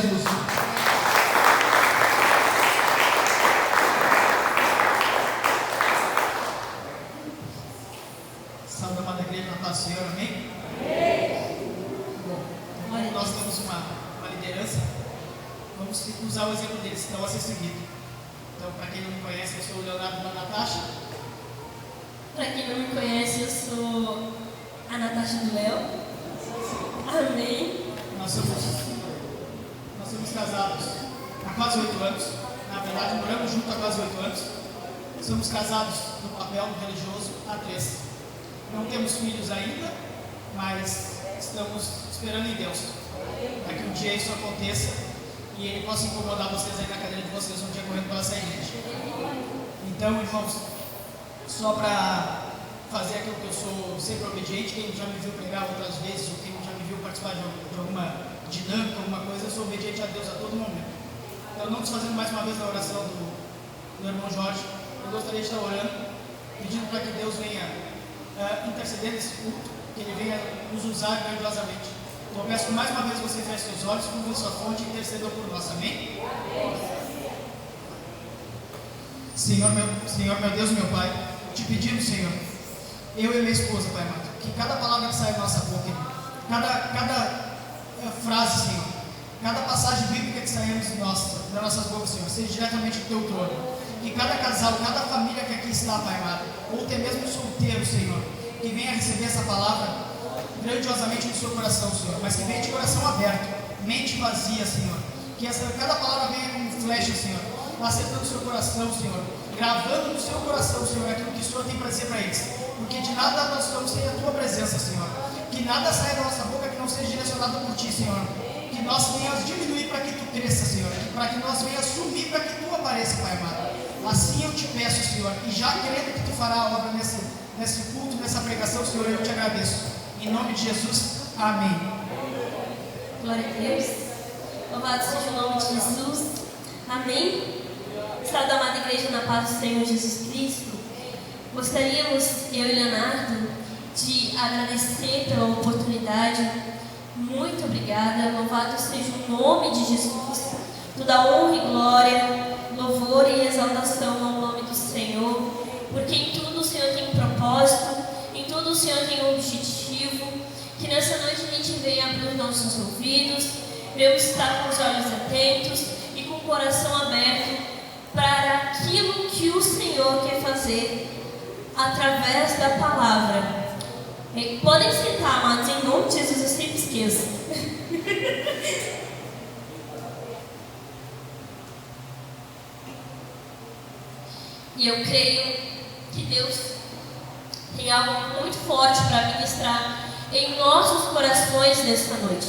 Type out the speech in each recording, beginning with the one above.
Jesus. Salve, amada igreja, na paz do Senhor, amém? Bom, como nós temos uma liderança, vamos usar o exemplo deles, então a ser seguido. Então, para quem não me conhece, eu sou o Leonardo da Natasha. Para quem não me conhece, eu sou a Natasha do Léo. Amém. Nós somos casados há quase 8 anos. Na verdade, moramos juntos há quase 8 anos. Somos casados no papel religioso há 3. Não temos filhos ainda, mas estamos esperando em Deus para que um dia isso aconteça e Ele possa incomodar vocês aí na cadeira de vocês um dia correndo pela essa igreja. Então, irmãos, só para fazer aquilo que eu sou sempre obediente, quem já me viu pregar outras vezes, ou quem já me viu participar de alguma dinâmica, alguma coisa, eu sou obediente a Deus a todo momento. Então, não desfazendo mais uma vez a oração do irmão Jorge, eu gostaria de estar orando, pedindo para que Deus venha interceder nesse culto, que Ele venha nos usar grandiosamente. Então, eu peço que mais uma vez você feche seus olhos, curva sua fonte e interceda por nós, amém? Senhor meu Deus, meu Pai, te pedimos, Senhor, eu e minha esposa, Pai amado, que cada palavra que sai da nossa boca, cada frase, Senhor, cada passagem bíblica que saímos das nossas bocas, Senhor, seja diretamente do Teu trono. Que cada casal, cada família que aqui está, Pai amado, ou até mesmo solteiro, Senhor, que venha receber essa palavra grandiosamente no seu coração, Senhor, mas que venha de coração aberto, mente vazia, Senhor, que cada palavra venha como flecha, Senhor, acertando o seu coração, Senhor, gravando no seu coração, Senhor, aquilo que o Senhor tem para dizer para eles, porque de nada nós estamos sem a Tua presença, Senhor, que nada saia da nossa boca que não seja direcionado por Ti, Senhor, que nós venhamos diminuir para que Tu cresça, Senhor, para que nós venhamos sumir para que Tu apareça, Pai amado. Assim eu te peço, Senhor, e já crendo que Tu fará a obra nesse culto, nessa pregação, Senhor, eu te agradeço. Em nome de Jesus, amém. Glória a Deus. Louvado seja o nome de Jesus. Amém. Estado da amada igreja na paz do Senhor Jesus Cristo. Gostaríamos, eu e Leonardo, de agradecer pela oportunidade. Muito obrigada. Louvado seja o nome de Jesus. Toda honra e glória, louvor e exaltação ao nome do Senhor, porque em tudo o Senhor tem um propósito, em tudo o Senhor tem um objetivo. Que nessa noite a gente venha abrir os nossos ouvidos, venhamos estar com os olhos atentos e com o coração aberto para aquilo que o Senhor quer fazer através da palavra. Podem sentar, amados, em nome de Jesus, eu sempre esqueço. E eu creio que Deus tem algo muito forte para ministrar em nossos corações nesta noite.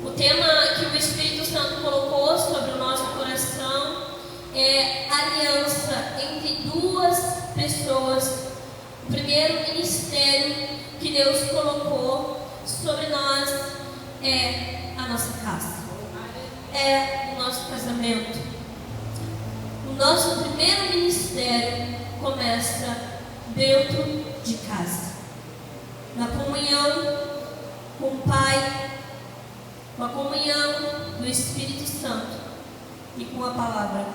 O tema que o Espírito Santo colocou sobre o nosso coração é aliança entre duas pessoas. O primeiro ministério que Deus colocou sobre nós é a nossa casa, é o nosso casamento. O nosso primeiro ministério começa dentro de casa, na comunhão com o Pai, com a comunhão do Espírito Santo e com a palavra.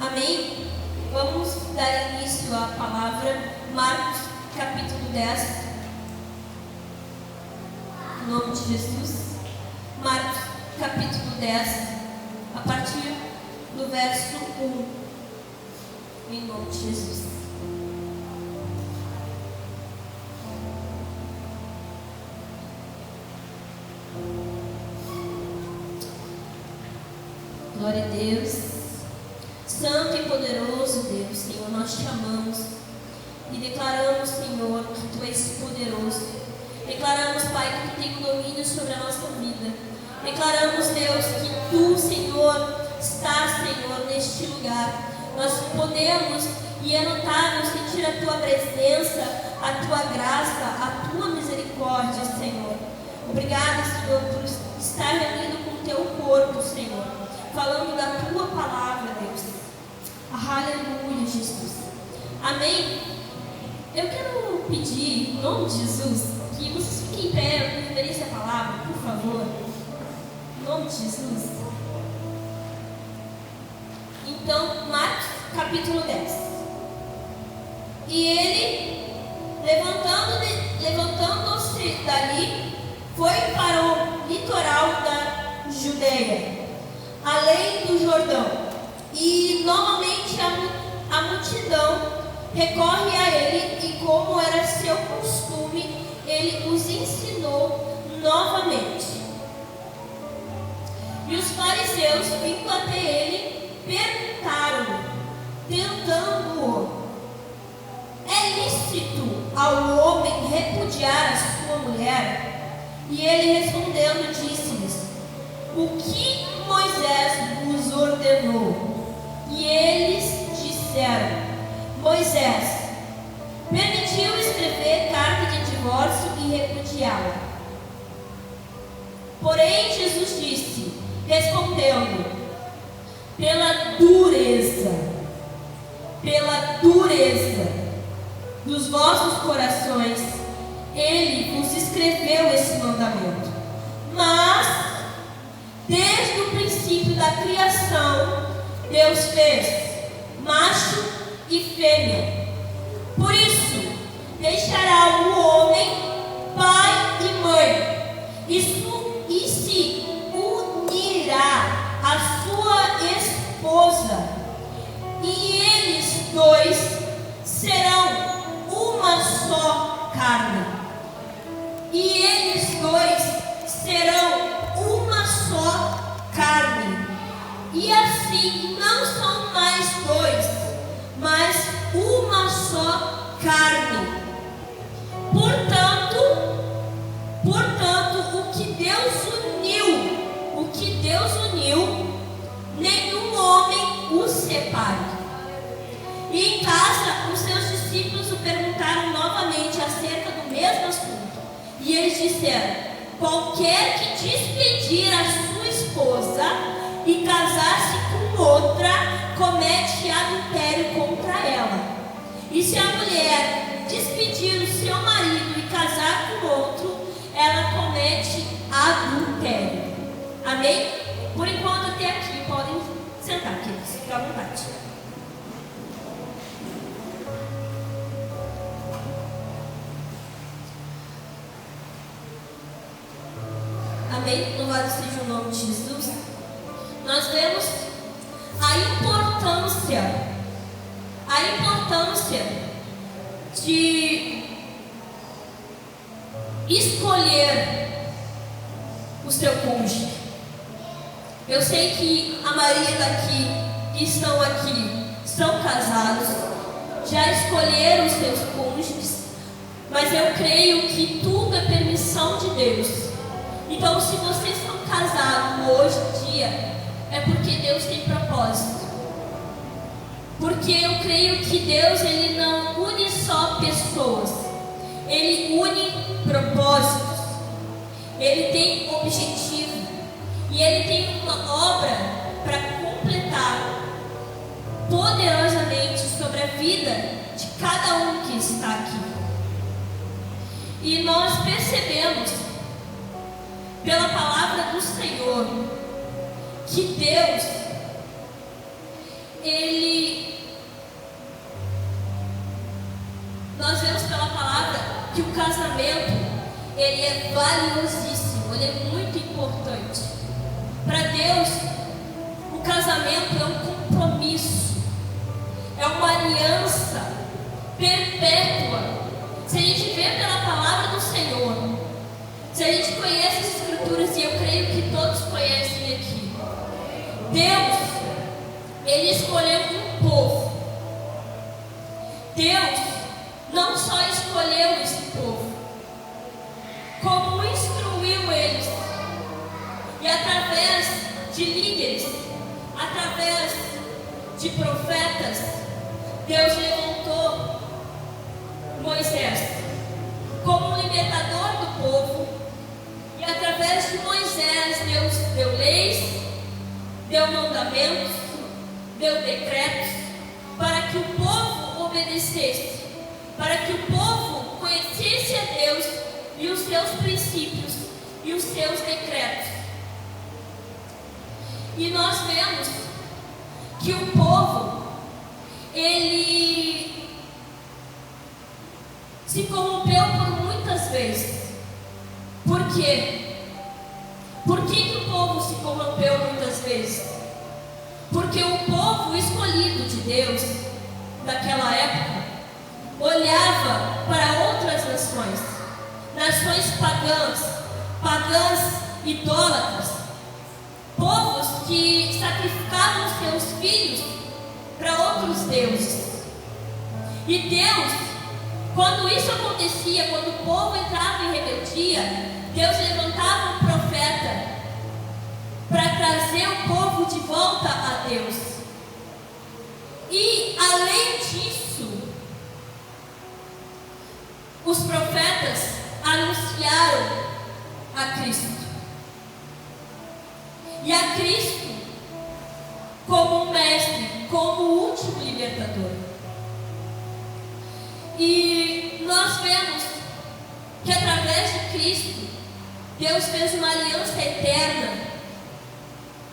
Amém? Vamos dar início à palavra. Marcos capítulo 10. Em nome de Jesus. Marcos capítulo 10, a partir do verso 1. Em nome de Jesus. Glória a Deus. Santo e poderoso Deus, Senhor, nós te amamos e declaramos, Senhor, que Tu és poderoso. Declaramos, Pai, que Tu tem domínio sobre a nossa vida. Declaramos, Deus, que Tu, Senhor, estás, Senhor, neste lugar. Nós podemos e é notável sentir a Tua presença, a Tua graça, a Tua misericórdia, Senhor. Obrigada, Senhor, por estar reunido com o Teu corpo, Senhor, falando da Tua palavra, Deus. Aleluia, Jesus. Amém? Eu quero pedir, em nome de Jesus, que vocês fiquem em pé, referência à palavra, por favor. Em nome de Jesus. Então, Marcos capítulo 10. E ele, levantando-se dali, foi para o litoral da Judeia, além do Jordão. E novamente a multidão recorre a ele, e como era seu costume, ele os ensinou novamente. E os fariseus, vindo até ele, perguntaram-lhe, tentando-o: é lícito ao homem repudiar a sua mulher? E ele respondendo disse-lhes: o que Moisés vos ordenou? E eles disseram: Moisés permitiu escrever carta de divórcio e repudiá-la. Porém Jesus disse, respondendo: pela dureza dos vossos corações, ele vos escreveu esse mandamento. Mas, desde o princípio da criação, Deus fez macho e fêmea. Por isso, deixará o homem pai e mãe, e se unirá à sua esposa, e eles dois serão uma só carne. E eles dois serão uma só carne. E assim não são mais dois, mas uma só carne. Portanto, o que Deus uniu, nenhum homem o separe. E em casa, os seus discípulos o perguntaram novamente acerca do mesmo assunto. E eles disseram: qualquer que despedir a sua esposa e casar-se com outra, comete adultério contra ela. E se a mulher despedir o seu marido e casar com outro, ela comete adultério. Amém? Por enquanto até aqui, podem sentar, queridos, fica à vontade. Amém? Louvado seja o nome de Jesus. Nós vemos a importância de escolher o seu cônjuge. Eu sei que a maioria daqui que estão aqui são casados, já escolheram os seus cônjuges, mas eu creio que tudo é permissão de Deus. Então, se vocês estão casados hoje em dia, é porque Deus tem propósito. Porque eu creio que Deus, Ele não une só pessoas, Ele une propósitos. Ele tem objetivo. E Ele tem uma obra para completar poderosamente sobre a vida de cada um que está aqui. E nós percebemos pela palavra do Senhor que Deus, nós vemos pela palavra que o casamento, ele é valiosíssimo, ele é muito importante. Para Deus, o casamento é um compromisso, é uma aliança perpétua. Se a gente vê pela palavra do Senhor, se a gente conhece as Escrituras, e eu creio que todos conhecem aqui, Deus, Ele escolheu um povo. Deus não só escolheu esse povo, como instruiu eles. E através de líderes, através de profetas, Deus levantou Moisés como libertador do povo. E através de Moisés, Deus deu leis, deu mandamentos, deu decretos, para que o povo obedecesse, para que o povo conhecesse a Deus e os seus princípios e os seus decretos. E nós vemos que o povo, ele se corrompeu por muitas vezes. Por quê? Por que o povo se corrompeu muitas vezes? Porque o povo escolhido de Deus, daquela época, olhava para outras nações, nações pagãs idólatras, povos que sacrificavam seus filhos para outros deuses. E Deus, quando isso acontecia, quando o povo entrava em rebeldia, Deus levantava um profeta para trazer o povo de volta a Deus. E além disso, os profetas anunciaram a Cristo. E a Cristo como um mestre, como o último libertador. E nós vemos que através de Cristo, Deus fez uma aliança eterna.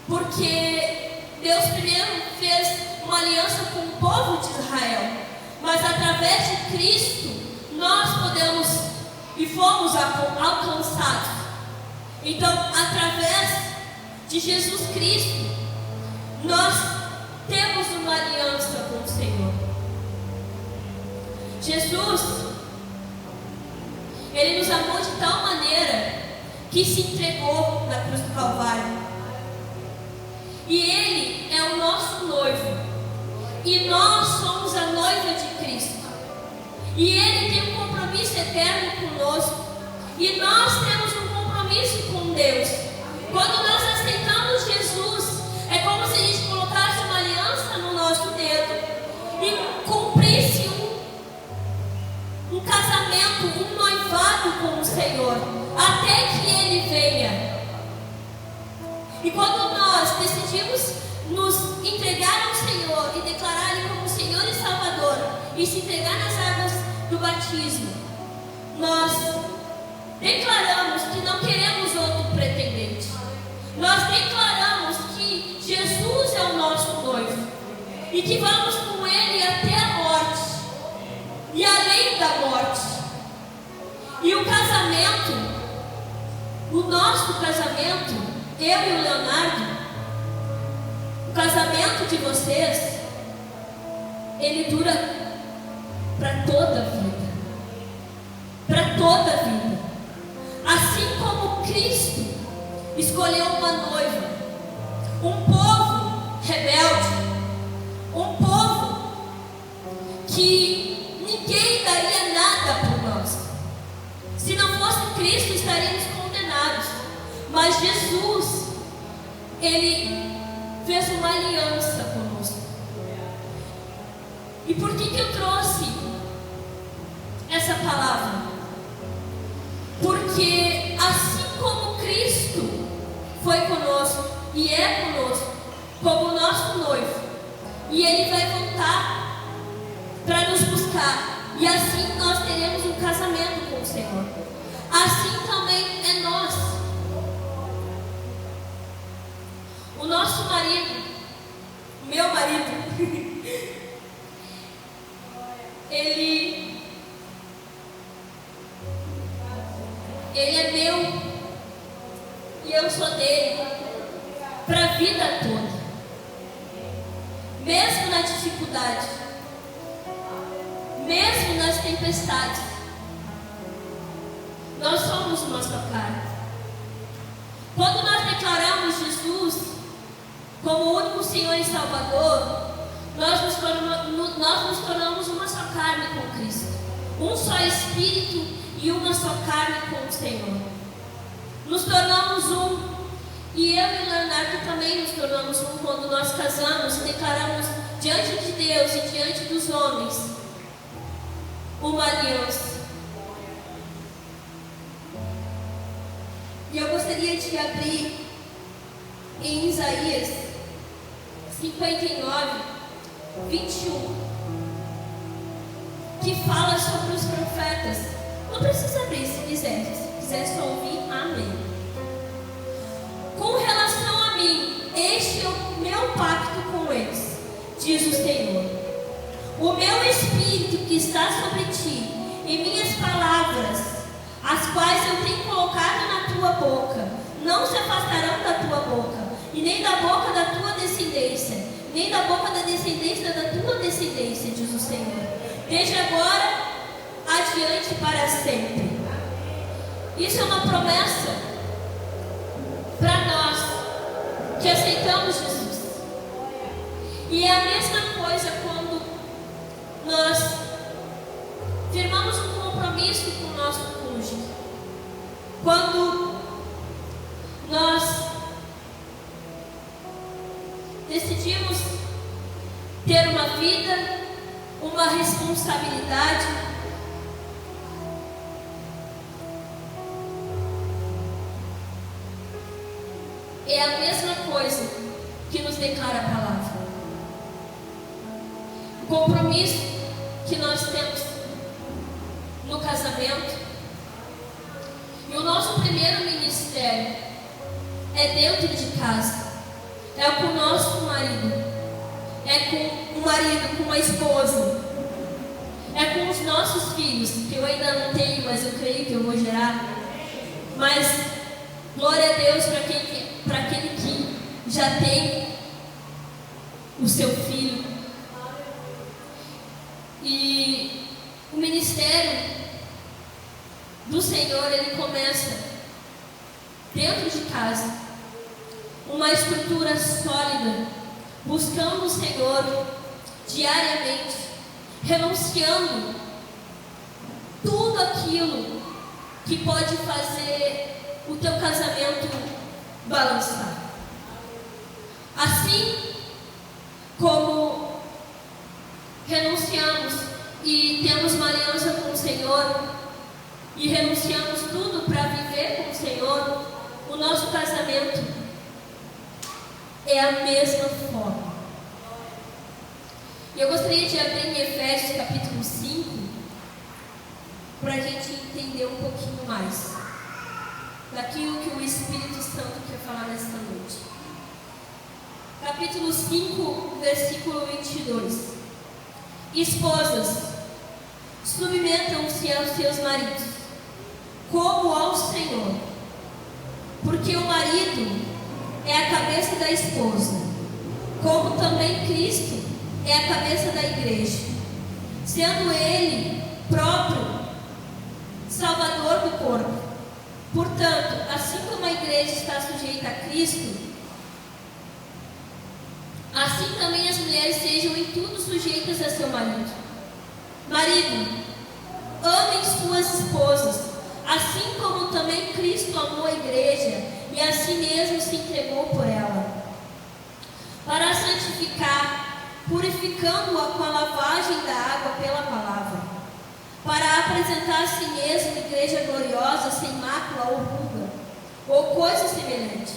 Porque Deus primeiro fez uma aliança com o povo de Israel. Mas através de Cristo, nós podemos e fomos alcançados. Então, através de Jesus Cristo, nós temos uma aliança com o Senhor. Jesus, Ele nos amou de tal maneira que se entregou na cruz do Calvário. E Ele é o nosso noivo. E nós somos a noiva de Cristo. E Ele tem um compromisso eterno conosco. E nós temos um compromisso com Deus. Quando nós aceitamos Jesus, é como se a gente colocasse uma aliança no nosso dedo e cumprisse um casamento, um noivado com o Senhor, até que Ele venha. E quando nós decidimos nos entregar ao Senhor e declarar Ele como Senhor e Salvador, e se entregar nas águas do batismo, nós declaramos que não queremos outro pretendente. Nós declaramos que Jesus é o nosso noivo e que vamos com Ele até a morte e além da morte. E o casamento, o nosso casamento, eu e o Leonardo, o casamento de vocês, ele dura para toda a vida. Para toda a vida. Assim como Cristo escolheu uma noiva, um povo rebelde, um povo que ninguém daria nada por nós. Se não fosse Cristo, estaríamos condenados. Mas Jesus, Ele fez uma aliança conosco. E por que eu trouxe essa palavra? Porque assim como Cristo foi conosco e é conosco como nosso noivo, e Ele vai voltar para nos buscar, e assim nós teremos um casamento com o Senhor. Assim também é nós. O nosso marido, meu marido, ele é meu e eu sou dele para a vida toda, mesmo na dificuldade, mesmo nas tempestades. Nós somos uma só carne. Quando nós declaramos Jesus como o único Senhor e Salvador, nós nos tornamos uma só carne com Cristo, um só Espírito e uma só carne com o Senhor. Nos tornamos um, e eu e o Leonardo também nos tornamos um quando nós casamos e declaramos diante de Deus e diante dos homens uma aliança. E eu gostaria de abrir em Isaías 59, 21, que fala sobre os profetas. Não precisa abrir se quiser só ouvir, amém. Com relação a mim, este meu Espírito que está sobre ti, e minhas palavras, as quais eu tenho colocado na tua boca, não se afastarão da tua boca, e nem da boca da tua descendência, nem da boca da descendência da tua descendência, diz o Senhor, desde agora adiante para sempre. Isso é uma promessa para nós que aceitamos Jesus. E é a mesma coisa quando nós firmamos um compromisso com o nosso cônjuge. Quando nós decidimos ter uma vida, uma responsabilidade, é a mesma coisa que nos declara a palavra. O compromisso que nós temos no casamento. E o nosso primeiro ministério é dentro de casa. É com o nosso marido. É com o marido, com a esposa. É com os nossos filhos, que eu ainda não tenho, mas eu creio que eu vou gerar. Mas glória a Deus para aquele que já tem o seu filho. E o ministério do Senhor, ele começa dentro de casa, uma estrutura sólida, buscando o Senhor diariamente, renunciando tudo aquilo que pode fazer o teu casamento balançar. Assim como renunciamos e temos uma aliança com o Senhor e renunciamos tudo para viver com o Senhor, o nosso casamento é a mesma forma. Eu gostaria de abrir em Efésios capítulo 5 para a gente entender um pouquinho mais daquilo que o Espírito Santo quer falar nesta noite. Capítulo 5, versículo 22. Esposas, submetam-se aos seus maridos, como ao Senhor, porque o marido é a cabeça da esposa, como também Cristo é a cabeça da igreja, sendo Ele próprio Salvador do corpo. Portanto, assim como a igreja está sujeita a Cristo, assim também as mulheres sejam em tudo sujeitas a seu marido. Marido, amem suas esposas, assim como também Cristo amou a igreja e a si mesmo se entregou por ela, para a santificar, purificando-a com a lavagem da água pela palavra, para apresentar a si mesmo igreja gloriosa, sem mácula ou ruga, ou coisa semelhante,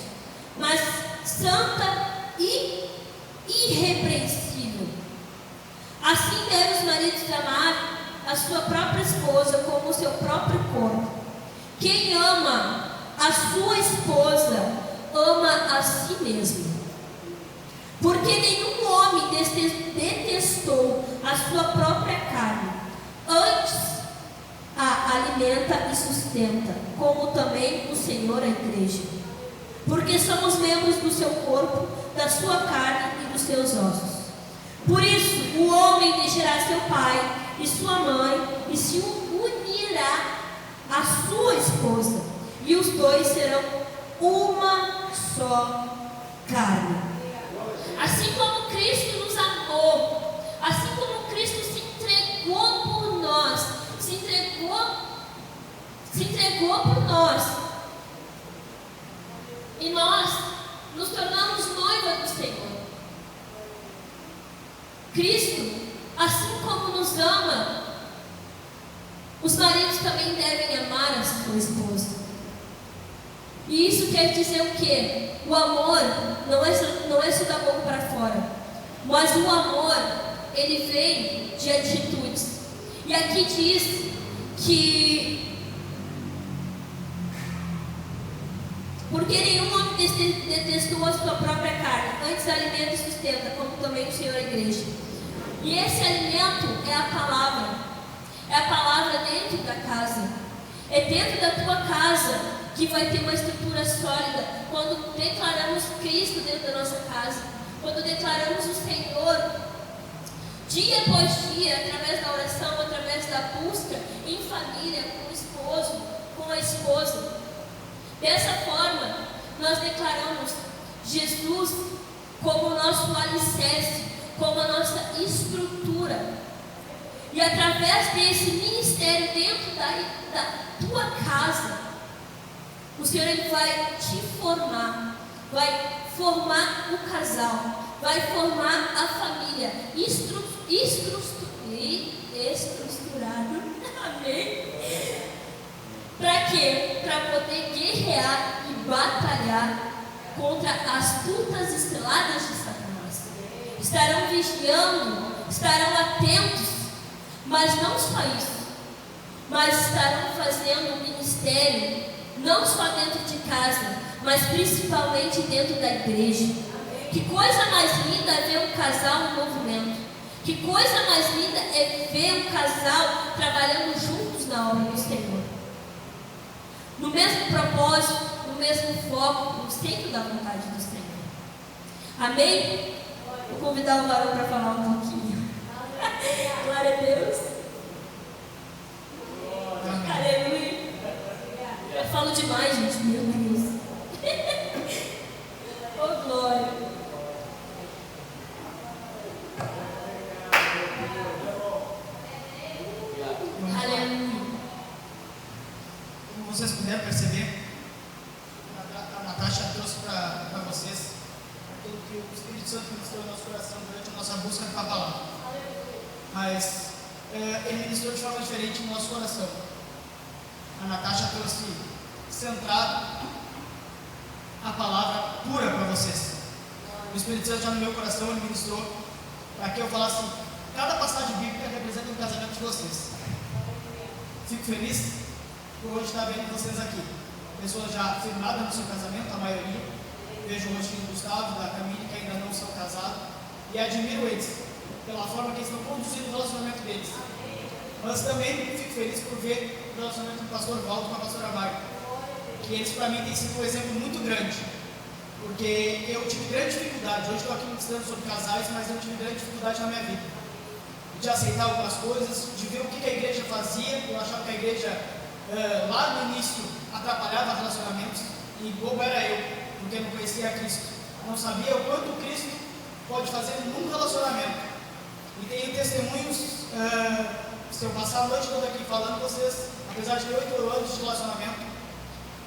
mas santa e irrepreensível. Assim devem os maridos amar a sua própria esposa como o seu próprio corpo. Quem ama a sua esposa ama a si mesmo, porque nenhum homem detestou a sua própria carne, antes a alimenta e sustenta, como também o Senhor a igreja, porque somos membros do seu corpo, da sua carne e dos seus ossos. Por isso o homem deixará seu pai e sua mãe e se unirá à sua esposa, e os dois serão uma só carne. Assim como Cristo nos amou, assim como Cristo se entregou por nós, se entregou por nós, e nós nos tornamos noiva do Senhor. Cristo, assim como nos ama, os maridos também devem amar a sua esposa. E isso quer dizer o quê? O amor não é só da boca para fora, mas o amor, ele vem de atitudes. E aqui diz que porque nenhum homem detestou a sua própria carne, antes alimenta e sustenta, como também o Senhor a igreja. E esse alimento é a palavra. É a palavra dentro da casa. É dentro da tua casa que vai ter uma estrutura sólida. Quando declaramos Cristo dentro da nossa casa, quando declaramos o Senhor, dia após dia, através da oração, através da busca, em família, com o esposo, com a esposa. Dessa forma, nós declaramos Jesus como o nosso alicerce, como a nossa estrutura. E através desse ministério dentro da tua casa, o Senhor ele vai te formar, vai formar o casal, vai formar a família estruturado. Amém? Para quê? Para poder guerrear e batalhar contra as astutas estreladas de Satanás. Estarão vigiando, estarão atentos, mas não só isso, mas estarão fazendo um ministério, não só dentro de casa, mas principalmente dentro da igreja. Que coisa mais linda é ver um casal em movimento. Que coisa mais linda é ver um casal trabalhando juntos na obra do Senhor. No mesmo propósito, no mesmo foco, no centro da vontade do Senhor. Amém? Vou convidar o varão para falar um pouquinho. Glória a Deus. Aleluia. Eu falo demais, gente, meu Deus. Oh, glória. Aleluia. Como vocês puderam perceber, a Natasha trouxe para vocês aquilo que o Espírito Santo ministrou no nosso coração durante a nossa busca com a palavra. Mas ele ministrou de forma diferente no nosso coração. A Natasha trouxe centrado a palavra pura para vocês. O Espírito Santo já no meu coração ele ministrou para que eu falasse cada passagem bíblica representa um casamento de vocês. Fico feliz por hoje estar vendo vocês aqui. Pessoas já firmadas no seu casamento, a maioria. Vejo o rostinho do Gustavo, da Camille, que ainda não são casados. E admiro eles pela forma que eles estão conduzindo o relacionamento deles. Mas também fico feliz por ver o relacionamento do pastor Valdo com a pastora Marta. Que eles para mim têm sido um exemplo muito grande. Porque eu tive grande dificuldade. Hoje estou aqui ministrando sobre casais, mas eu tive grande dificuldade na minha vida. De aceitar algumas coisas, de ver o que a igreja fazia. Eu achava que a igreja, lá no início, atrapalhava relacionamentos. E bobo era eu, porque eu não conhecia Cristo. Não sabia o quanto Cristo pode fazer num relacionamento. E tenho testemunhos, se eu passar a noite toda aqui falando, vocês, apesar de ter 8 anos de relacionamento,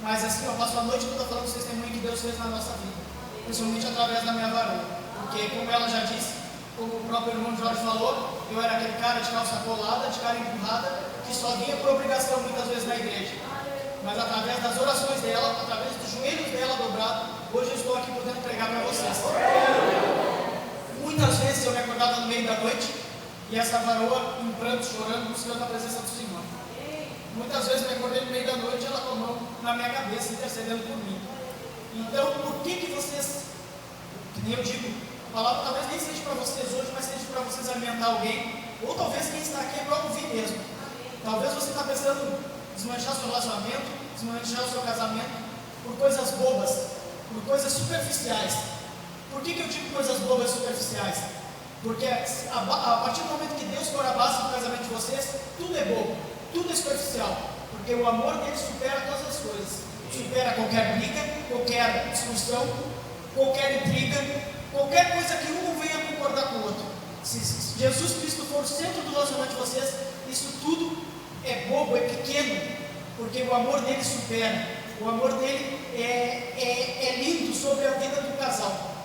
mas assim, eu passo a noite toda falando dos testemunhos que Deus fez na nossa vida, principalmente através da minha varoa. Porque, como ela já disse, como o próprio irmão Jorge falou, eu era aquele cara de calça colada, de cara empurrada, que só vinha por obrigação muitas vezes na igreja. Mas através das orações dela, através dos joelhos dela dobrados, hoje eu estou aqui podendo pregar para vocês. Muitas vezes eu me acordava no meio da noite e essa varoa em pranto, chorando, buscando a presença do Senhor. Muitas vezes eu me acordei no meio da noite e ela com a mão na minha cabeça, intercedendo por mim. Então, por que vocês, que nem eu digo, a palavra talvez nem seja para vocês hoje, mas seja para vocês alimentar alguém, ou talvez quem está aqui é para ouvir mesmo. Talvez você está pensando em desmanchar seu relacionamento, desmanchar o seu casamento, por coisas bobas, por coisas superficiais. Por que eu digo coisas bobas e superficiais? Porque a partir do momento que Deus for a base do casamento de vocês, tudo é bobo, tudo é superficial. Porque o amor dele supera todas as coisas. Supera qualquer briga, qualquer discussão, qualquer intriga, qualquer coisa que um não venha concordar com o outro. Se Jesus Cristo for o centro do relacionamento de vocês, isso tudo é bobo, é pequeno, porque o amor dele supera. O amor dele é lindo sobre a vida do casal.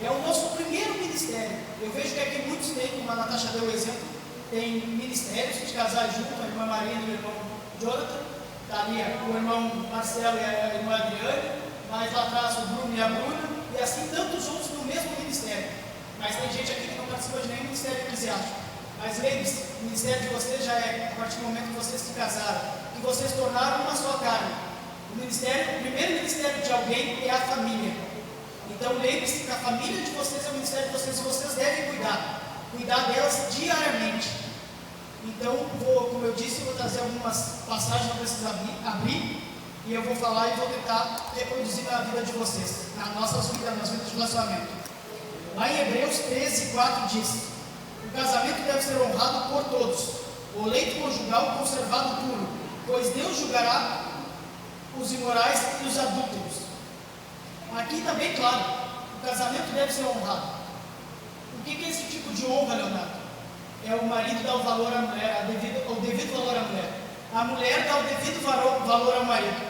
É o nosso primeiro ministério. Eu vejo que aqui muitos têm, como a Natasha deu o exemplo, tem ministérios de casais juntos, a irmã Maria e o irmão Jonathan, está ali o irmão Marcelo e a irmã Adriane, mais lá atrás o Bruno e a Bruna, e assim tantos outros no mesmo ministério. Mas tem gente aqui que não participa de nenhum ministério eclesiástico. Mas lembre-se, o ministério de vocês já é a partir do momento que vocês se casaram, que vocês tornaram uma só carne. O primeiro ministério de alguém é a família. Então lembre-se que a família de vocês é o ministério de vocês e vocês devem cuidar. cuidar delas diariamente. Então, como eu disse, vou trazer algumas passagens, não precisa abrir, e eu vou falar e vou tentar reproduzir na vida de vocês, nas nossas vidas, nas vidas de relacionamento. Lá em Hebreus 13:4 diz: o casamento deve ser honrado por todos, o leito conjugal conservado puro, pois Deus julgará os imorais e os adúlteros. Aqui está bem claro, o casamento deve ser honrado. O que é esse tipo de honra, Leonardo? É o marido dar o valor à mulher, o devido valor à mulher. A mulher dá o devido valor ao marido.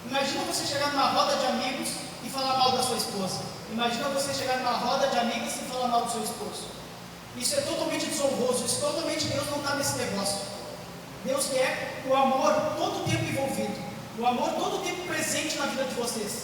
Imagina você chegar numa roda de amigos e falar mal da sua esposa. Imagina você chegar numa roda de amigas e falar mal do seu esposo. Isso é totalmente desonroso, isso totalmente Deus não está nesse negócio. Deus quer o amor todo o tempo envolvido, o amor todo o tempo presente na vida de vocês.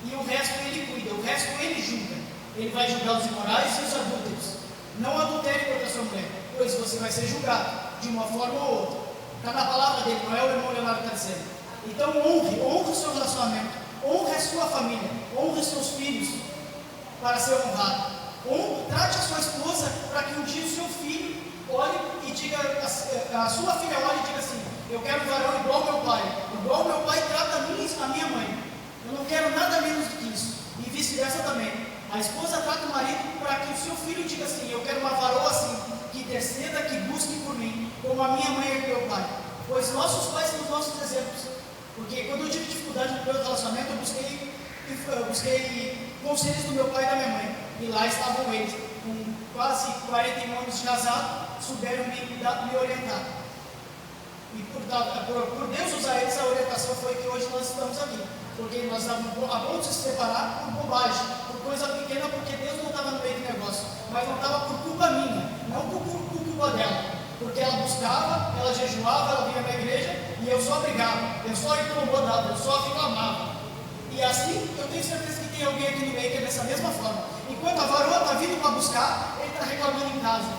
E o resto Ele cuida, o resto Ele julga. Ele vai julgar os imorais e os adúlteros. Não adultere contra a sua mulher, pois você vai ser julgado de uma forma ou outra. Está na palavra dele, não é o irmão Leonardo que está dizendo. Então honre o seu relacionamento, honre a sua família, honre os seus filhos para ser honrado. Trate a sua esposa para que um dia o seu filho olhe e diga, a sua filha olhe e diga assim: eu quero um varão igual ao meu pai trata a minha mãe. Eu não quero nada menos do que isso. E vice-versa também. A esposa trata o marido para que o seu filho diga assim: eu quero uma varoa assim, que interceda, que busque por mim, como a minha mãe e meu pai. Pois nossos pais são os nossos exemplos. Porque quando eu tive dificuldade no meu relacionamento, eu busquei conselhos do meu pai e da minha mãe. E lá estavam eles, com quase 41 anos de casado, souberam me orientar. E por Deus usar eles, a orientação foi que hoje nós estamos aqui. Porque nós estávamos a ponto de se separar por bobagem, por coisa pequena, porque Deus não estava no meio do negócio. Mas não estava por culpa minha, não por culpa dela. Porque ela buscava, ela jejuava, ela vinha na igreja e eu só brigava, eu só incomodava, eu só reclamava. E assim, eu tenho certeza que tem alguém aqui no meio que é dessa mesma forma. Enquanto a varoa está vindo para buscar, ele está reclamando em casa.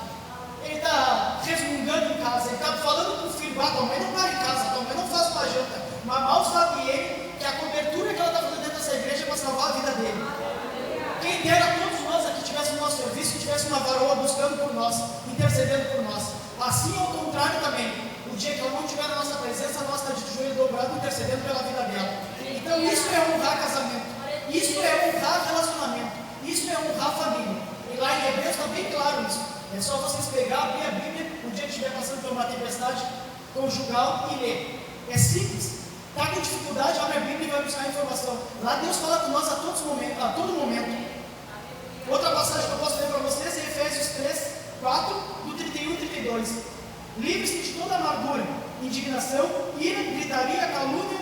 Ele está resmungando em casa, ele está falando com o filho: tua mãe não para em casa, tua mãe não faz uma janta. Mas mal sabe ele que a cobertura que ela está fazendo dentro dessa igreja é para salvar a vida dele. Quem dera todos nós aqui tivéssemos no nosso serviço, tivesse uma varoa buscando por nós, intercedendo por nós. Assim ao contrário também, o dia que ela não estiver na nossa presença, nós estamos de joelho dobrado, intercedendo pela vida dela. Então isso é honrar casamento, isso é honrar relacionamento, isso é honrar família. E lá em Hebreus está bem claro isso. É só vocês pegar, abrir a Bíblia, o dia que estiver passando por uma tempestade conjugal e ler. É simples. Está com dificuldade, abre a Bíblia e vai buscar a informação. Lá Deus fala com nós a todo momento. Outra passagem que eu posso ler para vocês é Efésios 3:4, do 31 e 32. Livre-se de toda amargura, indignação, ira, gritaria, calúnia,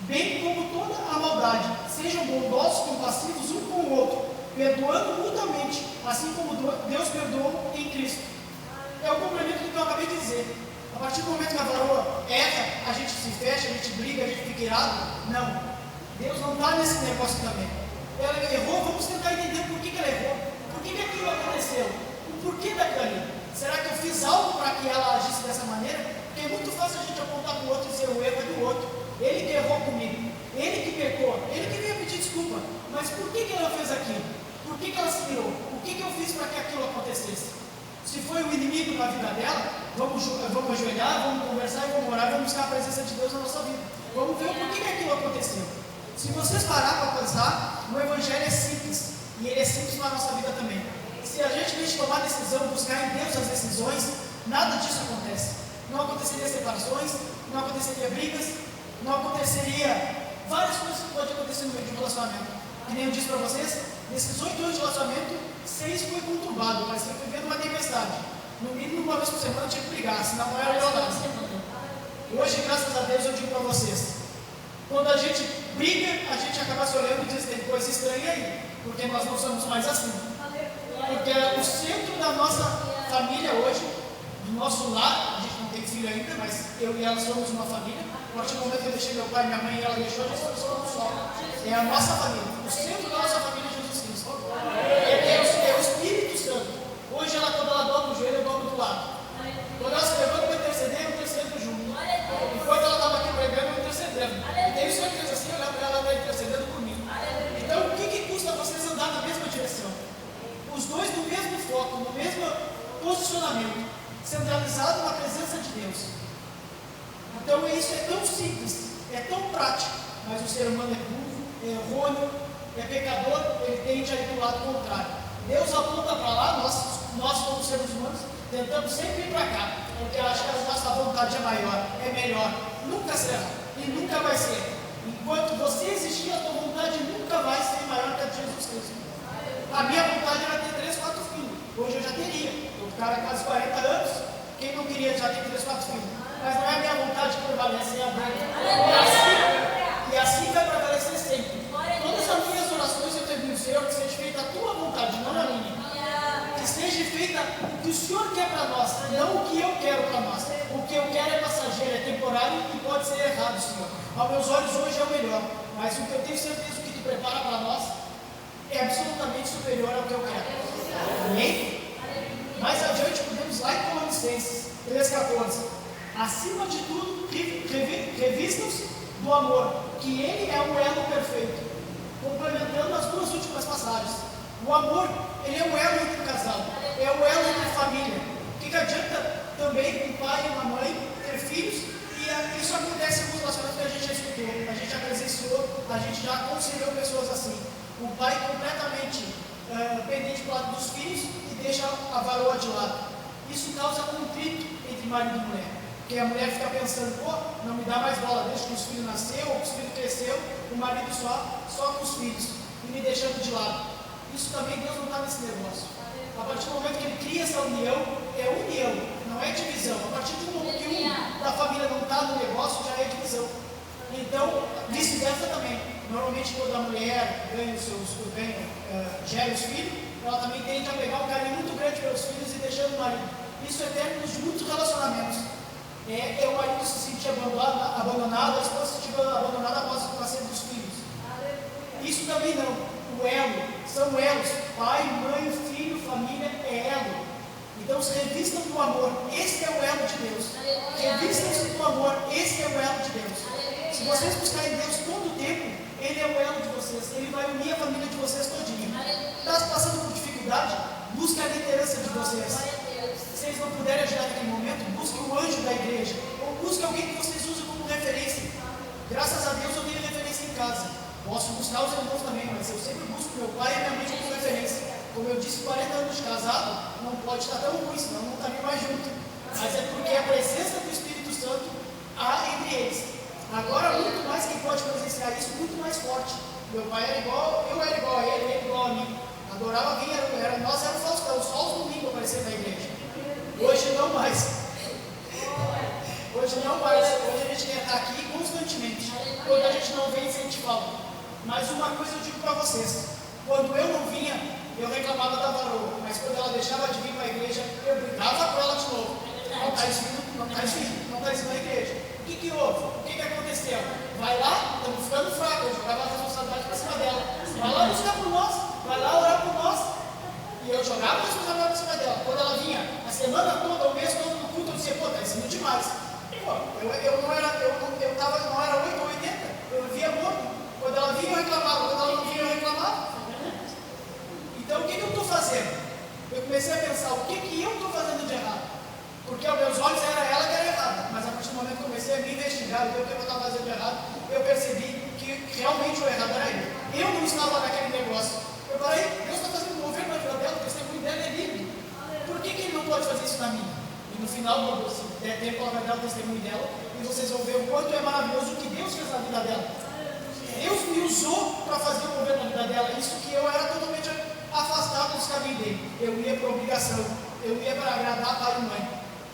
bem como toda a maldade. Sejam bondosos, compassivos um com o outro, perdoando mutuamente, assim como Deus perdoou em Cristo. É o complemento do que eu acabei de dizer. A partir do momento que a varoa erra, a gente se fecha, a gente briga, a gente fica irado. Não. Deus não está nesse negócio também. Ela errou, vamos tentar entender por que ela errou. Por que aquilo aconteceu? O porquê daquilo ali? Será que eu fiz algo para que ela agisse dessa maneira? Porque é muito fácil a gente apontar para o outro e dizer: o erro é do outro. Ele que errou comigo. Ele que pecou. Ele que veio pedir desculpa. Mas por que ela fez aquilo? Por que ela se virou? O que eu fiz para que aquilo acontecesse? Se foi o inimigo na vida dela, vamos ajoelhar, vamos conversar e vamos orar, vamos buscar a presença de Deus na nossa vida. Vamos ver o porquê aquilo aconteceu. Se vocês parar para pensar, o Evangelho é simples. E ele é simples na nossa vida também. Se a gente deixa tomar decisão, buscar em Deus as decisões, nada disso acontece. Não aconteceria separações, não aconteceria brigas, não aconteceria várias coisas que podem acontecer no meio de um relacionamento. Que nem eu disse para vocês, nesses 8 anos de relacionamento, 6 foi conturbado, parecia que foi vivendo uma tempestade. No mínimo uma vez por semana tinha que brigar, senão não era leonardo. Hoje, graças a Deus, eu digo para vocês, quando a gente briga, a gente acaba se olhando e diz: tem coisa estranha aí, porque nós não somos mais assim. Porque o centro da nossa família hoje, do nosso lar, a gente não tem filho ainda, mas eu e ela somos uma família. A partir do momento que eu deixei meu pai e minha mãe e ela deixou, nós somos só. É a nossa família. O centro da nossa família é Jesus Cristo. É o Espírito Santo. Hoje, quando ela dobra o joelho, eu dobro do lado. Quando ela se levanta para interceder, eu intercedo junto. Enquanto ela estava aqui pregando, eu intercedendo. E tenho certeza assim, olhar para ela, ela está intercedendo por mim. Então, o que custa vocês andar na mesma direção? Os dois no mesmo foco, no mesmo posicionamento, centralizado na presença de Deus. Então isso é tão simples, é tão prático, mas o ser humano é burro, é errôneo, é pecador, ele tende a ir para o lado contrário. Deus aponta para lá, nós como seres humanos, tentamos sempre ir para cá, porque acho que a nossa vontade é maior, é melhor, nunca será e nunca vai ser. Enquanto você existir, a tua vontade nunca vai ser maior que a de Jesus Cristo. A minha vontade era ter 3, 4 filhos, hoje eu já teria, eu cara quase 40 anos, quem não queria já ter 3, 4 filhos? Mas não é a minha vontade que prevalece, é a dele. E assim vai prevalecer sempre. Todas as minhas orações eu termino, Senhor, que seja feita a tua vontade, não a minha. Que seja feita o que o Senhor quer para nós, não o que eu quero para nós. O que eu quero é passageiro, é temporário e pode ser errado, Senhor. Aos meus olhos hoje é o melhor, mas o que eu tenho certeza que tu prepara para nós é absolutamente superior ao que eu quero. Amém? Mais adiante podemos lá em Colossenses 3,14. Acima de tudo, revistam-se do amor, que ele é o elo perfeito, complementando as duas últimas passagens. O amor, ele é o elo entre o casal, é o elo entre a família. O que adianta também um pai e uma mãe ter filhos? E isso acontece em alguns relacionamentos que a gente já escutou, a gente já presenciou, a gente já aconselhou pessoas assim. O pai completamente pendente do lado dos filhos e deixa a varoa de lado. Isso causa conflito entre marido e mulher. Porque a mulher fica pensando, pô, não me dá mais bola, desde que os filhos nasceram ou que os filhos cresceram, o marido só com os filhos e me deixando de lado. Isso também Deus não está nesse negócio. A partir do momento que ele cria essa união, é união, não é divisão. A partir do momento que da família não está no negócio, já é divisão. Então, vice-versa também. Normalmente quando a mulher gera os filhos, ela também tende a pegar um carinho muito grande pelos filhos e deixando o marido. Isso é término de muitos relacionamentos. É o marido se sentir abandonado, a esposa se sentir abandonada após o nascimento dos filhos. Isso também não. O elo, são elos. Pai, mãe, filho, família é elo. Então se revistam do amor. Esse é o elo de Deus. Revistam-se do amor. Esse é o elo de Deus. Se vocês buscarem Deus todo o tempo, Ele é o elo de vocês. Ele vai unir a família de vocês todinha. Está passando por dificuldade? Busque a liderança de vocês. Se vocês não puderem ajudar naquele momento, busque o anjo da igreja. Ou busque alguém que vocês usam como referência. Graças a Deus eu tenho referência em casa. Posso buscar os irmãos também, mas eu sempre busco meu pai e minha mãe como referência. Como eu disse, 40 anos de casado não pode estar tão ruim, senão não estaria mais junto. Mas é porque a presença do Espírito Santo há entre eles. Agora, muito mais quem pode presenciar isso, muito mais forte. Meu pai era igual, eu era igual a ele era igual a mim. Adorava vir, nós éramos Faustão, só os domingos aparecendo na igreja. Hoje não mais. Hoje não mais. Hoje a gente quer estar aqui constantemente. Quando a gente não vem, sente falta. Mas uma coisa eu digo para vocês: quando eu não vinha, eu reclamava da varoa. Mas quando ela deixava de vir para a igreja, eu brigava com ela de novo. Não está isso na igreja. O que houve? O que aconteceu? Vai lá, estamos ficando fracos. Eu jogava a responsabilidade para cima dela. Vai lá buscar por nós, vai lá orar por nós. E eu jogava a responsabilidade para cima dela. Quando ela vinha a semana toda, o mês todo no culto, eu dizia, pô, está ensinando demais. Pô, eu não era 8 ou 80, eu vivia morto. Quando ela vinha, eu reclamava. Quando ela não vinha, eu reclamava. Então, o que eu estou fazendo? Eu comecei a pensar, o que eu estou fazendo de errado? Porque aos meus olhos era ela que era errada. Mas a partir do momento que eu comecei a me investigar, ver o que eu estava fazendo de errado, eu percebi que realmente o errado era eu. Eu não estava naquele negócio. Eu falei, Deus está fazendo um governo na vida dela, o testemunho dela é livre. Por que ele não pode fazer isso na minha? E no final, se der tempo, ela vai dar o testemunho dela, e vocês vão ver o quanto é maravilhoso o que Deus fez na vida dela. Deus me usou para fazer o governo na vida dela, isso que eu era totalmente afastado dos caminhos dele. Eu ia por obrigação, eu ia para agradar pai e mãe.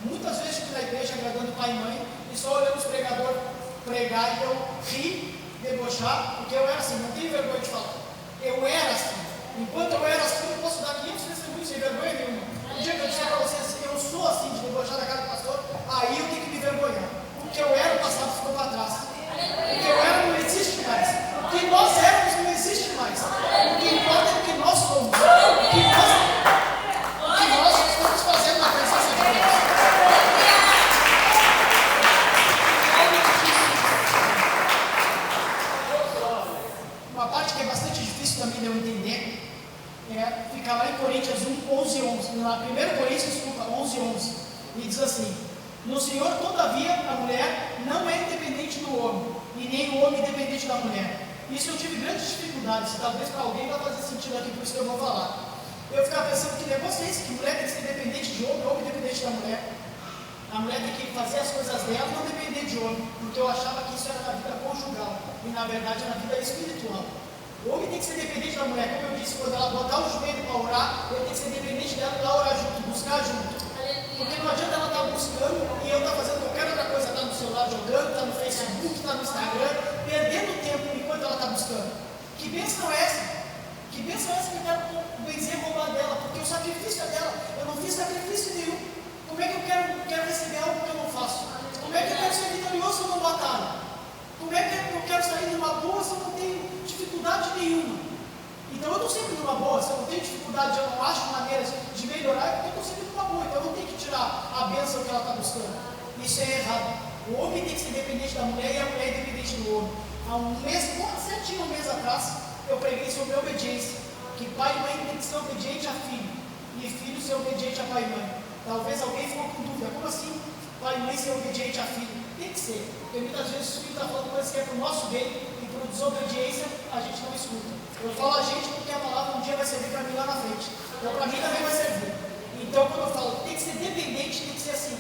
Muitas vezes estive na igreja agradando pai e mãe, e só olhando os pregadores pregar, e eu ri, debochar, porque eu era assim, não tenho vergonha de falar. Eu era assim. Enquanto eu era assim, eu posso dar 500 testemunhos sem vergonha nenhuma. Um dia que eu disser para vocês, eu sou assim, de debochar da cara do pastor, aí eu tenho que me vergonhar. Porque eu era, o passado ficou para trás. O que eu era não existe mais. O que nós éramos não existe mais. O que importa é o que nós somos. O que nós estamos fazendo na presença de Deus. Uma parte que é bastante difícil também de eu entender ficar lá em Coríntios 1, 11, 11. Lá, 1 Coríntios, desculpa, 11, 11. E diz assim: no Senhor, todavia, a mulher não é independente do homem, e nem o homem independente da mulher. Isso eu tive grandes dificuldades, talvez para alguém vai fazer sentido aqui, por isso que eu vou falar. Eu ficava pensando que negócio é esse, que mulher tem que ser dependente de homem independente da mulher. A mulher tem que fazer as coisas dela e não depender de homem, porque eu achava que isso era na vida conjugal, e na verdade é na vida espiritual. O homem tem que ser dependente da mulher, como eu disse, quando ela botar o joelho para orar, ele tem que ser dependente dela e orar junto, buscar junto. Porque não adianta ela estar buscando e eu estar fazendo qualquer outra coisa, estar no celular jogando, estar no Facebook, estar no Instagram, perdendo tempo enquanto ela está buscando. Que bênção é essa? Que bênção é essa que eu quero benzer e roubar dela? Porque o sacrifício é dela, eu não fiz sacrifício nenhum. Como é que eu quero receber algo que eu não faço? Como é que eu quero ser vitorioso se eu não batalho? Como é que eu quero sair numa boa se eu não tenho dificuldade nenhuma? Então eu estou sempre numa boa, se eu não tenho dificuldade, eu não acho maneiras de melhorar, é porque eu estou sempre numa boa, então eu não tenho que tirar a bênção que ela está buscando. Isso é errado. O homem tem que ser dependente da mulher e a mulher é independente do homem. Há um mês, certinho um mês atrás, eu preguei sobre obediência, que pai e mãe tem que ser obediente a filho, e filho ser obediente a pai e mãe. Talvez alguém ficou com dúvida, como assim pai e mãe ser obediente a filho? Tem que ser, porque muitas vezes o filho está falando coisas que é para o nosso bem, e por desobediência a gente não escuta. Eu falo a gente porque a palavra um dia vai servir para mim lá na frente, então para mim também vai servir. Então quando eu falo tem que ser dependente, tem que ser assim,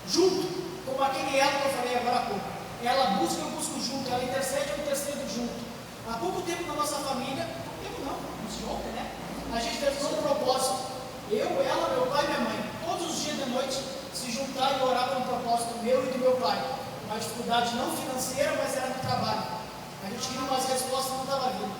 junto, como aquele elo que eu falei agora há pouco. Ela busca, eu busco junto, ela intercede, eu intercedo junto. Há pouco tempo na nossa família, ontem, né? A gente terminou um propósito, eu, ela, meu pai e minha mãe, todos os dias de noite, se juntar e orar para um propósito meu e do meu pai. Uma dificuldade não financeira, mas era no trabalho. A gente queria umas respostas e não estava vindo.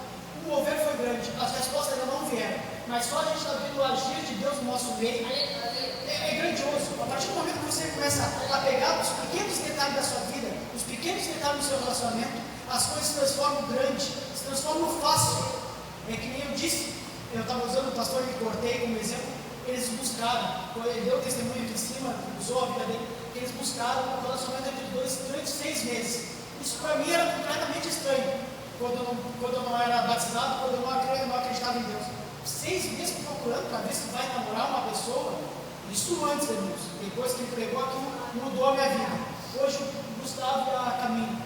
O mover foi grande, as respostas ainda não vieram, mas só a gente está vendo o agir de Deus no nosso meio. É grandioso. A partir do momento que você começa a pegar os pequenos detalhes da sua vida, os pequenos detalhes do seu relacionamento, as coisas se transformam grande, se transformam fácil. É que nem eu disse, eu estava usando o pastor que cortei como exemplo, eles buscaram, ele deu testemunho aqui em cima, usou a vida dele, eles buscaram um relacionamento entre os dois durante 6 meses. Isso para mim era completamente estranho, quando eu não era batizado, quando eu não acreditava em Deus. 6 meses procurando para ver se vai namorar uma pessoa, isso antes de Deus. Depois que ele pregou aquilo, mudou a minha vida. Hoje o Gustavo e a Camila,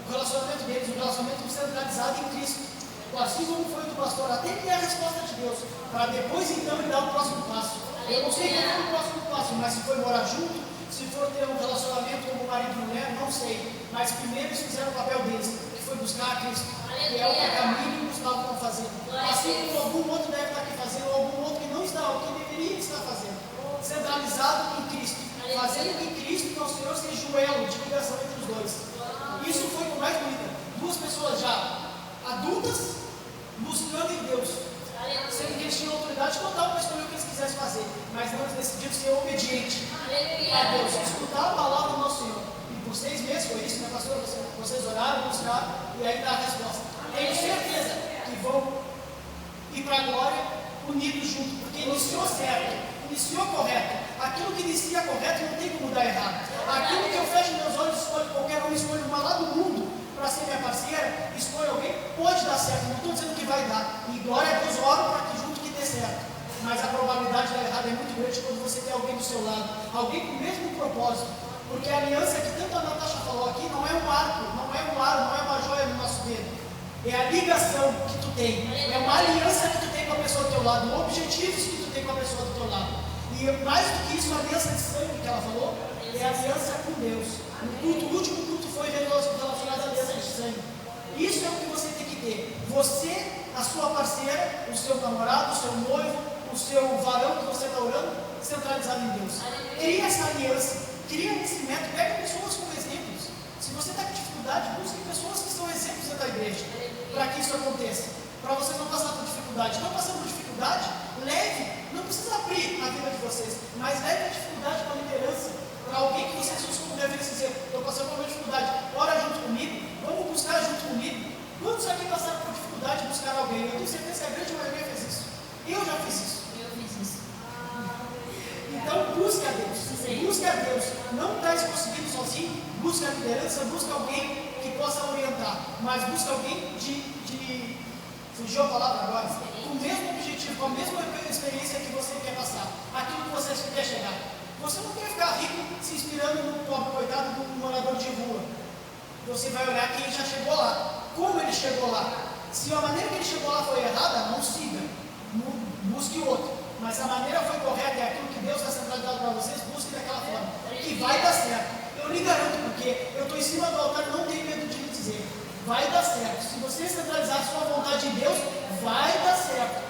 o relacionamento deles, o relacionamento centralizado em Cristo. Assim como foi do pastor, até que é a resposta de Deus, para depois então ele dar o próximo passo. Eu não sei qual foi o próximo passo, mas se foi morar junto, se for ter um relacionamento como marido e mulher, não sei. Mas primeiro eles fizeram o papel deles, que foi buscar a Cristo, que é o que a Camila e o Gustavo estão fazendo. Assim como algum outro deve estar aqui fazendo, ou algum outro que não está, ou que deveria estar fazendo. Centralizado em Cristo, fazendo que Cristo e o Senhor seja o elo de ligação entre os dois. Isso foi o mais bonito. 2 pessoas já adultas, buscando em Deus, sendo que eles tinham autoridade total para escolher o que eles quisessem fazer, mas não, eles decidiram ser obedientes a Deus, escutar a palavra do nosso Senhor. E por 6 meses foi isso, né, pastor? Vocês oraram, buscaram e aí dá a resposta. Tenho certeza que vão ir para a glória unidos juntos, porque iniciou certo, iniciou correto. Aquilo que inicia correto não tem como dar errado. Aquilo que eu fecho meus olhos, escolho qualquer um, escolho uma lá do mundo para ser minha parceira, escolha alguém, pode dar certo, não estou dizendo que vai dar, e glória a Deus, oro para que junto que dê certo, mas a probabilidade de dar errado é muito grande quando você tem alguém do seu lado, alguém com o mesmo propósito, porque a aliança que tanto a Natasha falou aqui não é um arco, não é um aro, não é uma joia no nosso dedo, é a ligação que tu tem, é uma aliança que tu tem com a pessoa do teu lado, objetivos que tu tem com a pessoa do teu lado, e mais do que isso, a aliança de sangue que ela falou, é a aliança com Deus. O último culto foi relacionado à aliança de sangue. Isso é o que você tem que ter. Você, a sua parceira, o seu namorado, o seu noivo, o seu varão que você está orando, centralizado em Deus. Cria essa aliança, cria esse método, pega pessoas como exemplos. Se você está com dificuldade, busque pessoas que são exemplos da igreja, para que isso aconteça. Para você não passar por dificuldade. Não passando por dificuldade, leve, não precisa abrir a vida de vocês, mas leve a dificuldade para a liderança, para alguém que vocês costumam referência dizer, estou passando por uma dificuldade, ora junto comigo, vamos buscar junto comigo. Quantos aqui passaram por dificuldade de buscar alguém? Eu tenho certeza que a grande maioria fez isso. Eu já fiz isso. Então busque a Deus, busque a Deus. Não está conseguindo sozinho, busque a liderança, busque alguém que possa orientar, mas busque alguém fugiu a palavra agora, com o mesmo objetivo, com a mesma aquilo que você quer chegar. Você não quer ficar rico se inspirando no pobre coitado do morador de rua. Você vai olhar quem já chegou lá, como ele chegou lá. Se a maneira que ele chegou lá foi errada, não siga, busque outro. Mas se a maneira foi correta, é aquilo que Deus está centralizado para vocês, busque daquela forma, que vai dar certo. Eu lhe garanto, porque eu estou em cima do altar e não tenho medo de lhe dizer, vai dar certo. Se você centralizar a sua vontade em Deus, vai dar certo.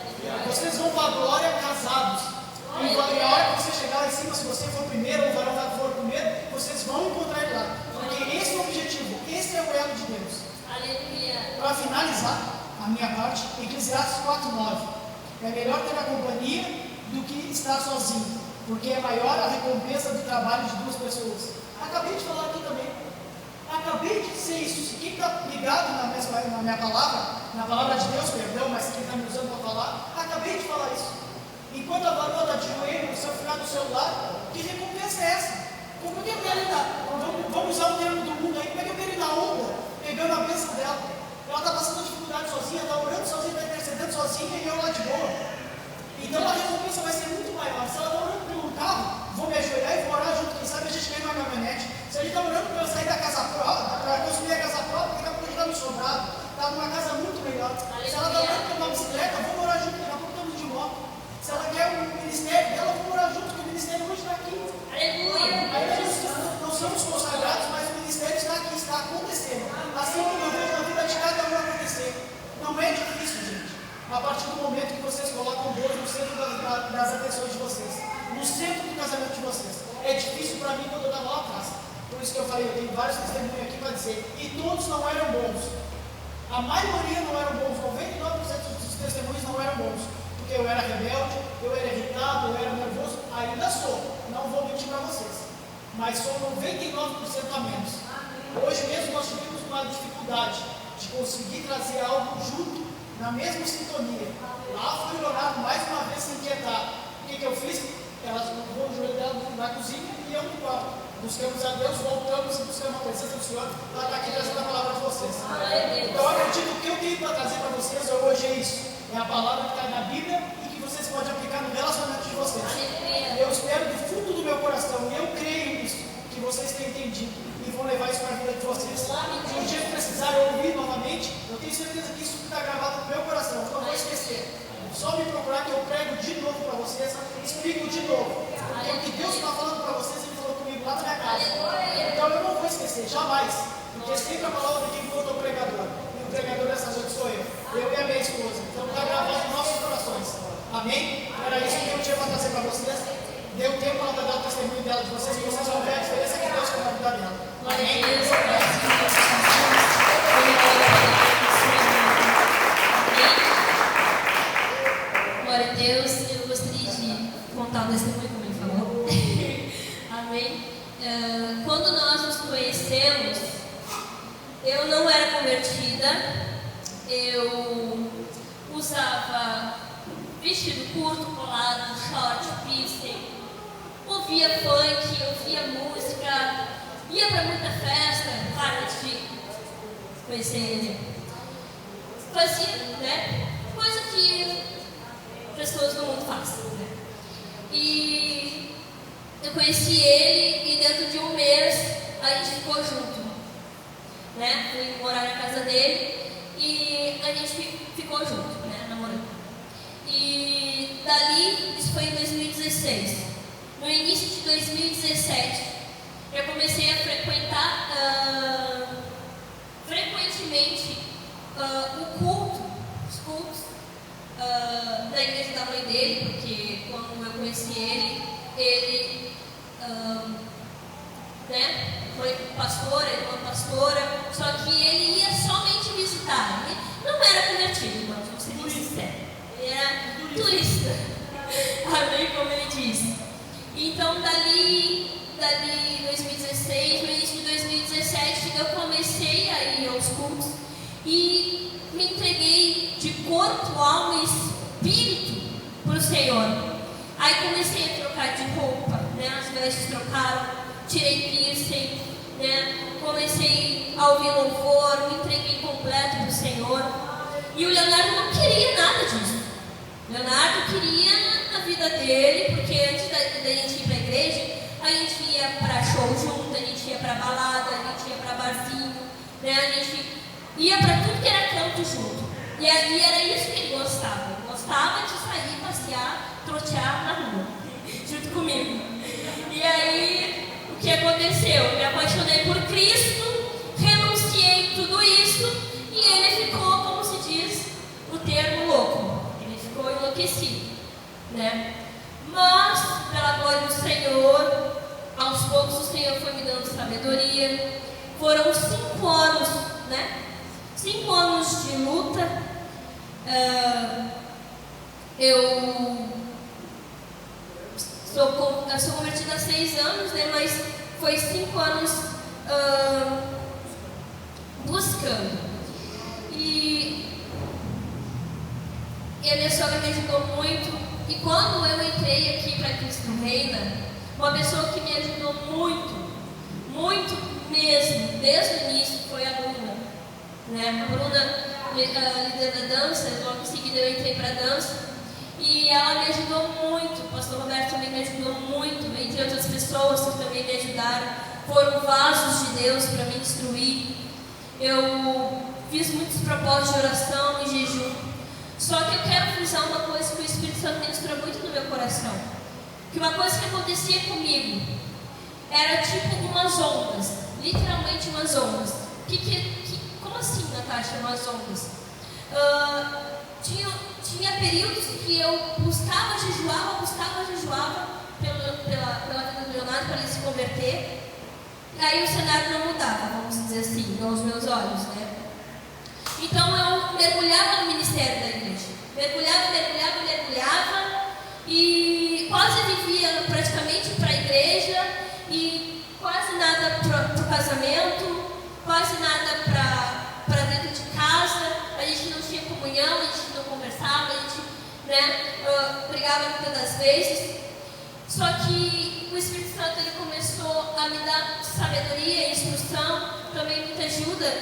Vocês vão para a glória casados. E a hora que você chegar lá em cima, se você for primeiro ou o varão for primeiro, vocês vão encontrar ele lá. Porque esse é o objetivo, esse é o elo de Deus. Aleluia. Para finalizar a minha parte, Eclesiastes 4:9. É melhor ter a companhia do que estar sozinho, porque é maior a recompensa do trabalho de duas pessoas. Acabei de falar aqui também. Acabei de dizer isso. Quem está ligado na minha palavra, na palavra de Deus, perdão, mas quem está me usando para falar, acabei de falar isso. Enquanto a varoa está de joelho, no seu final do celular, que recompensa é essa? Como que eu quero ir vamos usar o termo do mundo aí, como é que eu quero ir na onda, pegando a bênção dela? Ela está passando dificuldade sozinha, está orando sozinha, está intercedendo sozinha e eu lá de boa. Então a recompensa vai ser muito maior. Se ela está orando pelo carro, vou me ajoelhar e vou orar junto, quem sabe a gente ganha uma caminhonete. Se a gente está orando para eu sair da casa própria, para construir a casa própria, daqui a pouco a gente está no sobrado, está numa casa muito melhor. Se ela está orando por uma bicicleta, vamos orar junto, daqui a pouco estamos de moto. Se ela quer o ministério dela, vamos orar junto, porque o ministério hoje está aqui. Aleluia. Ainda não somos consagrados, mas o ministério está aqui, está acontecendo. Assim como eu vejo na vida de cada um acontecer. Não é difícil, gente. A partir do momento que vocês colocam Deus no centro das atenções de vocês, no centro do casamento de vocês. É difícil para mim quando eu estava lá atrás. Por isso que eu falei, eu tenho vários testemunhos aqui para dizer. E todos não eram bons. A maioria não eram bons. 99% dos testemunhos não eram bons. Porque eu era rebelde, eu era irritado, eu era nervoso. Ainda sou. Não vou mentir para vocês. Mas sou 99% a menos. Hoje mesmo nós tivemos uma dificuldade de conseguir trazer algo junto, na mesma sintonia. Lá fui orar mais uma vez sem inquietar. O que eu fiz? Ela colocou o joelho dela na cozinha e eu no quarto. Buscamos a Deus, voltamos e buscamos a presença do Senhor para estar aqui trazendo a palavra de vocês. Então eu acredito que o que eu tenho para trazer para vocês hoje é isso. É a palavra que está na Bíblia e que vocês podem aplicar no relacionamento de vocês. Eu espero do fundo do meu coração, e eu creio nisso, que vocês tenham entendido e vão levar isso para a vida de vocês. Se um dia precisarem ouvir novamente, eu tenho certeza que isso está gravado no meu coração, eu não vou esquecer. Só me procurar que eu prego de novo para vocês, explico de novo. Porque o que Deus está falando para vocês, Ele falou comigo lá na minha casa. Então eu não vou esquecer, jamais. Porque sempre a palavra de quem for o pregador. E o pregador dessa noite sou eu e a minha esposa. Então está gravado nos nossos corações. Amém? Era isso que eu tinha para trazer para vocês. Deu tempo para ela dar o testemunho dela de vocês, que vocês vão ver a diferença que Deus tem na vida dela. Amém? Glória a Deus. Eu gostaria de contar o testemunho como ele falou. Amém? Quando nós nos conhecemos, eu não era convertida. Eu usava vestido curto, colado, short, piercing, ouvia funk, ouvia música, ia para muita festa, claro, de conhecer ele. Fazia, né? Coisa que pessoas do mundo fazem, né? E eu conheci ele e dentro de um mês a gente ficou junto, né? Fui morar na casa dele e a gente ficou junto, né? Namorando. E dali, isso foi em 2016. No início de 2017, eu comecei a frequentar frequentemente o culto, os cultos da igreja da mãe dele, porque quando eu conheci ele né, foi pastora, ele foi pastora, só que ele ia somente visitar. Ele não era convertido, irmãos, vou ser sincero. Ele era turista. Amém, como ele disse. Então, dali 2016, no início de 2017, eu comecei a ir aos cultos e me entreguei de corpo, alma e espírito para o Senhor. Aí comecei a trocar de roupa, né? As vestes trocaram, tirei piercing, né? Comecei a ouvir louvor, me entreguei completo para o Senhor. E o Leonardo não queria nada disso. O Leonardo queria a vida vida dele, porque antes da gente ir para a igreja, a gente ia para show junto, a gente ia para balada, a gente ia para barzinho, né? A gente ia para tudo que era canto junto. E aí era isso que ele gostava. Ele gostava de sair, passear, trotear na rua, junto comigo. E aí, o que aconteceu? Eu me apaixonei por Cristo, renunciei tudo isso, e ele ficou, como se diz, o termo louco. Ele ficou enlouquecido, né? Mas, pela glória do Senhor, aos poucos o Senhor foi me dando sabedoria. Foram 5 anos, né? 5 anos de luta. Eu sou convertida há 6 anos, né? Mas foi 5 anos buscando. E a minha sogra me ajudou muito. E quando eu entrei aqui para Cristo Reina, uma pessoa que me ajudou muito, muito mesmo, desde o início, foi a Bruna, né? A Bruna, líder da dança, logo em seguida eu entrei para a dança, e ela me ajudou muito. O pastor Roberto também me ajudou muito, entre outras pessoas que também me ajudaram. Foram vasos de Deus para me instruir. Eu fiz muitos propósitos de oração e jejum. Só que eu quero frisar uma coisa que o Espírito Santo ministrou muito no meu coração. Que uma coisa que acontecia comigo era tipo umas ondas, literalmente umas ondas. Como assim, Natasha, umas ondas? Tinha períodos que eu buscava, jejuava pela vida do Leonardo para ele se converter. E aí o cenário não mudava, vamos dizer assim, aos meus olhos, né? Então eu mergulhava no ministério da igreja. Mergulhava e quase vivia praticamente para a igreja e quase nada para o casamento, quase nada para dentro de casa. A gente não tinha comunhão, a gente não conversava, a gente, né, brigava muitas das vezes. Só que o Espírito Santo ele começou a me dar sabedoria e instrução, também muita ajuda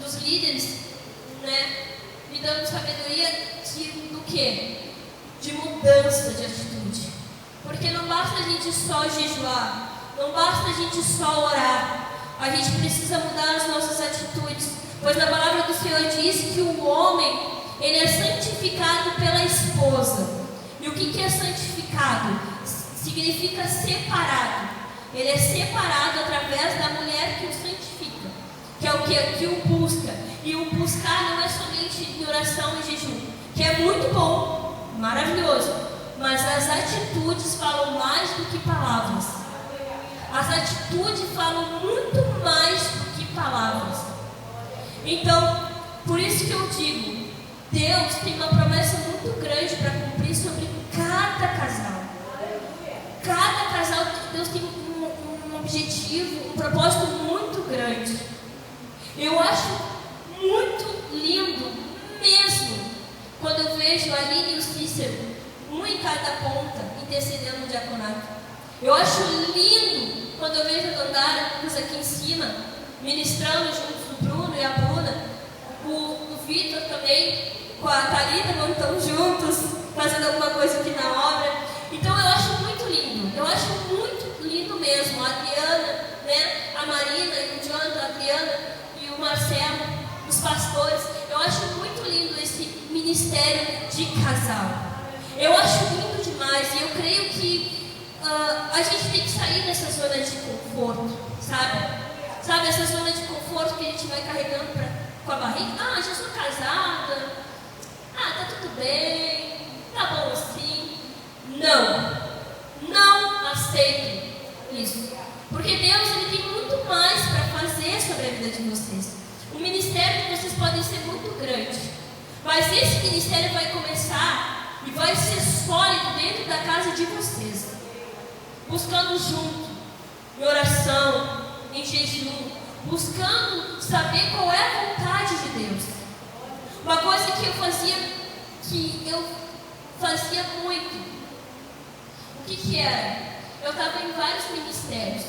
dos líderes, né, me dando sabedoria do quê? De mudança de atitude. Porque não basta a gente só jejuar, não basta a gente só orar, a gente precisa mudar as nossas atitudes, pois na palavra do Senhor diz que o homem, ele é santificado pela esposa. E o que é santificado? Significa separado. Ele é separado através da mulher que o santifica, que é o que o busca. E o buscar não é somente em oração e jejum, que é muito bom, maravilhoso, mas as atitudes falam mais do que palavras. As atitudes falam muito mais do que palavras. Então, por isso que eu digo, Deus tem uma promessa muito grande para cumprir sobre cada casal. Cada casal, Deus tem um objetivo, um propósito muito grande. Eu acho muito lindo mesmo quando eu vejo a Aline e o Cícero, um em cada ponta, intercedendo no diaconato. Eu acho lindo quando eu vejo a Dandara aqui em cima, ministrando juntos o Bruno e a Bruna, o Vitor também com a Thalita, quando estão juntos, fazendo alguma coisa aqui na obra. Então eu acho muito lindo, eu acho muito lindo mesmo. A Adriana, né, a Marina e o Jonathan, a Adriana e o Marcelo, os pastores, eu acho muito lindo esse ministério de casal. Eu acho lindo demais e eu creio que a gente tem que sair dessa zona de conforto, sabe? Sabe, essa zona de conforto que a gente vai carregando com a barriga. Ah, já sou casada. Ah, tá tudo bem. Tá bom assim. Não aceito isso. Porque Deus ele tem muito mais para fazer sobre a vida de vocês. O ministério de vocês pode ser muito grande, mas esse ministério vai começar e vai ser sólido dentro da casa de vocês, buscando junto, em oração, em jejum, buscando saber qual é a vontade de Deus. Uma coisa que eu fazia muito, o que era? Eu estava em vários ministérios,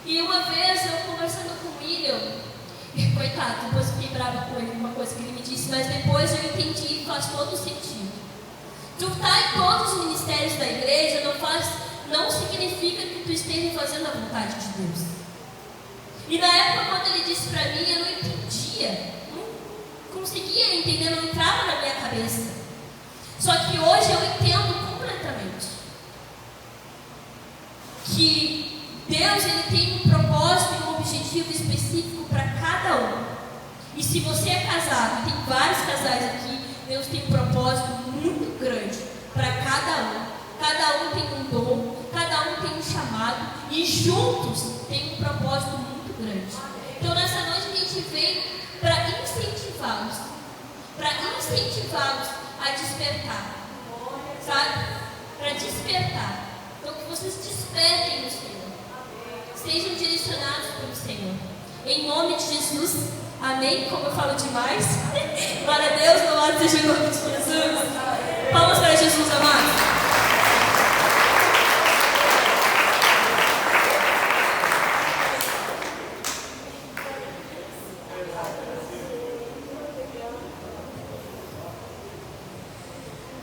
e uma vez eu conversando com o William, coitado, depois eu fiquei brava com ele, uma coisa que ele me disse, mas depois eu entendi e faz todo sentido. Tu tá em todos os ministérios da igreja não significa que tu esteja fazendo a vontade de Deus. E na época, quando ele disse para mim, eu não entendia, não conseguia entender, não entrava na minha cabeça. Só que hoje eu entendo completamente que Deus, ele tem um propósito e um objetivo específico para cada um. E se você é casado, tem vários casais aqui, Deus tem um propósito muito grande para cada um. Cada um tem um dom, cada um tem um chamado, e juntos tem um propósito muito grande. Então nessa noite a gente veio para incentivá-los a despertar, sabe? Para despertar. Então que vocês despertem no Senhor, sejam direcionados pelo Senhor, em nome de Jesus, amém? Como eu falo demais, glória a Deus, louvado seja o nome de Jesus. Palmas para Jesus, amados.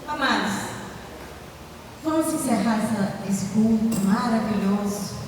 Amados, vamos encerrar esse culto maravilhoso